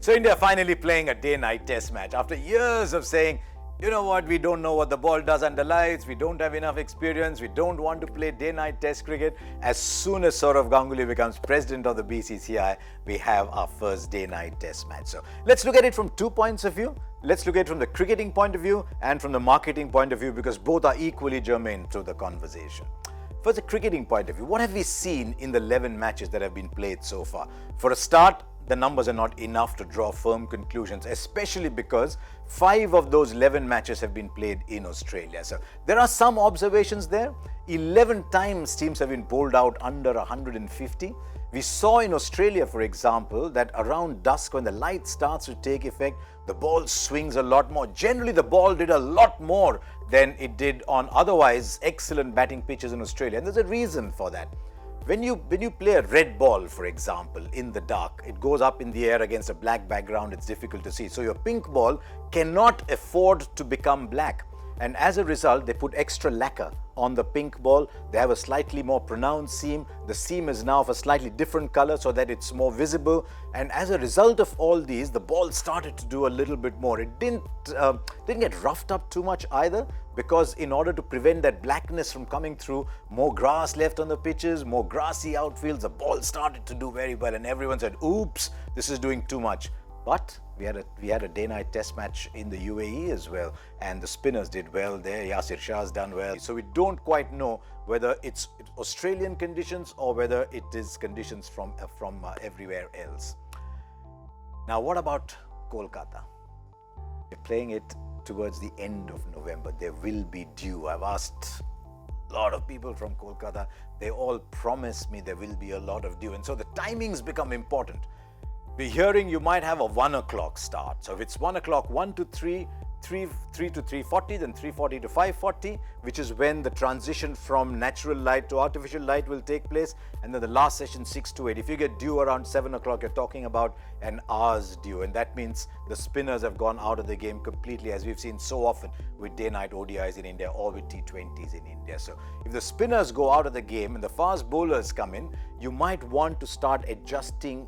So India finally playing a day-night test match after years of saying, you know what, we don't know what the ball does under lights, we don't have enough experience, we don't want to play day-night test cricket. As soon as Sourav Ganguly becomes president of the BCCI, we have our first day-night test match. So let's look at it from 2 points of view. Let's look at it from the cricketing point of view and from the marketing point of view, because both are equally germane to the conversation. First, the cricketing point of view, what have we seen in the 11 matches that have been played so far? For a start, the numbers are not enough to draw firm conclusions, especially because 5 of those 11 matches have been played in Australia. So there are some observations there. 11 times teams have been bowled out under 150. We saw in Australia, for example, that around dusk when the light starts to take effect, the ball swings a lot more. Generally, the ball did a lot more than it did on otherwise excellent batting pitches in Australia. And there's a reason for that. When you play a red ball, for example, in the dark, it goes up in the air against a black background, it's difficult to see. So your pink ball cannot afford to become black. And as a result, they put extra lacquer on the pink ball. They have a slightly more pronounced seam. The seam is now of a slightly different color so that it's more visible. And as a result of all these, the ball started to do a little bit more. It didn't get roughed up too much either, because in order to prevent that blackness from coming through, more grass left on the pitches, more grassy outfields, the ball started to do very well. And everyone said, oops, this is doing too much. But we had a day-night test match in the UAE as well, and the spinners did well there. Yasir Shah's done well. So we don't quite know whether it's Australian conditions or whether it is conditions from everywhere else. Now, what about Kolkata? We're playing it towards the end of November. There will be dew. I've asked a lot of people from Kolkata. They all promise me there will be a lot of dew, and so the timings become important. We're hearing you might have a 1 o'clock start. So if it's 1 o'clock, 1 to 3, 3 to 3:40, then 3:40 to 5:40, which is when the transition from natural light to artificial light will take place. And then the last session, 6 to 8. If you get dew around 7 o'clock, you're talking about an hour's dew. And that means the spinners have gone out of the game completely, as we've seen so often with day-night ODIs in India or with T20s in India. So if the spinners go out of the game and the fast bowlers come in, you might want to start adjusting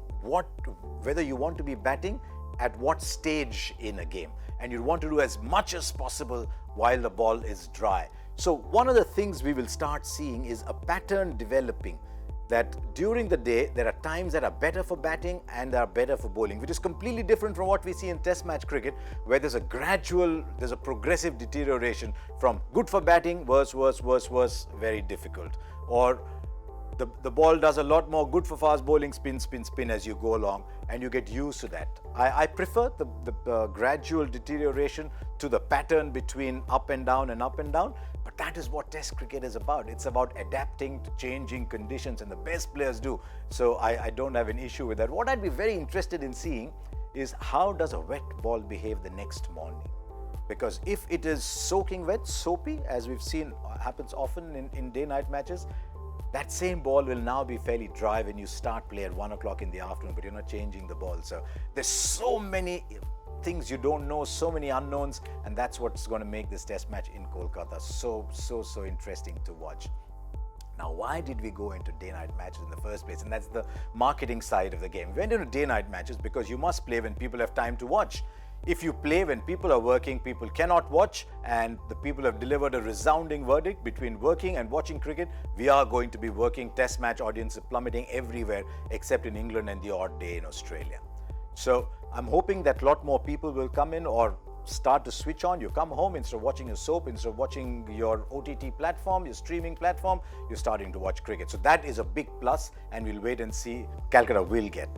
whether you want to be batting at what stage in a game. And you want to do as much as possible while the ball is dry. So one of the things we will start seeing is a pattern developing, that during the day there are times that are better for batting and are better for bowling, which is completely different from what we see in test match cricket, where there's a progressive deterioration from good for batting, worse, very difficult. Or the ball does a lot more good for fast bowling, spin as you go along, and you get used to that. I prefer the gradual deterioration to the pattern between up and down, but that is what test cricket is about. It's about adapting to changing conditions, and the best players do. So I don't have an issue with that. What I'd be very interested in seeing is how does a wet ball behave the next morning? Because if it is soaking wet, soapy, as we've seen happens often in day-night matches, that same ball will now be fairly dry when you start play at 1 o'clock in the afternoon, but you're not changing the ball. So there's so many things you don't know, so many unknowns, and that's what's going to make this test match in Kolkata so interesting to watch. Now, why did we go into day-night matches in the first place? And that's the marketing side of the game. We went into day-night matches because you must play when people have time to watch. If you play when people are working, people cannot watch, and the people have delivered a resounding verdict between working and watching cricket. We are going to be working. Test match audiences plummeting everywhere except in England and the odd day in Australia. So I'm hoping that a lot more people will come in or start to switch on. You come home, instead of watching a soap, instead of watching your OTT platform, your streaming platform, you're starting to watch cricket. So that is a big plus, and we'll wait and see. Calcutta will get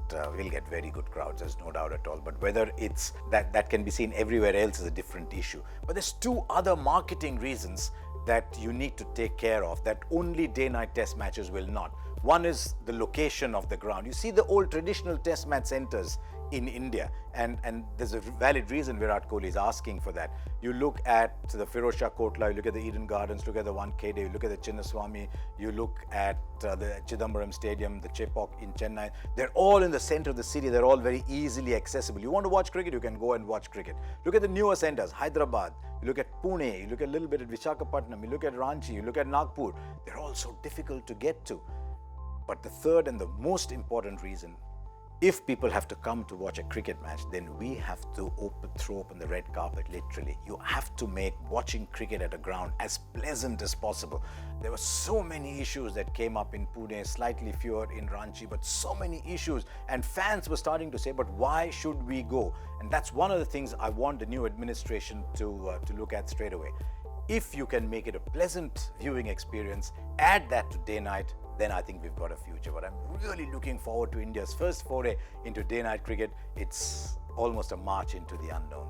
very good crowds, there's no doubt at all. But whether it's that can be seen everywhere else is a different issue. But there's 2 other marketing reasons that you need to take care of that only day-night test matches will not. One is the location of the ground. You see the old traditional test match centers in India, and there's a valid reason Virat Kohli is asking for that. You look at the Firozshah Kotla, you look at the Eden Gardens, look at the Wankhede, you look at the Chinnaswamy, you look at the Chidambaram Stadium, the Chepauk in Chennai. They're all in the center of the city. They're all very easily accessible. You want to watch cricket, you can go and watch cricket. Look at the newer centers, Hyderabad, you look at Pune, you look at a little bit at Visakhapatnam, you look at Ranchi, you look at Nagpur. They're all so difficult to get to. But the third and the most important reason if people have to come to watch a cricket match, then we have to throw open the red carpet, literally. You have to make watching cricket at a ground as pleasant as possible. There were so many issues that came up in Pune, slightly fewer in Ranchi, but so many issues. And fans were starting to say, but why should we go? And that's one of the things I want the new administration to look at straight away. If you can make it a pleasant viewing experience, add that to day night, then I think we've got a future. But I'm really looking forward to India's first foray into day-night cricket. It's almost a march into the unknown.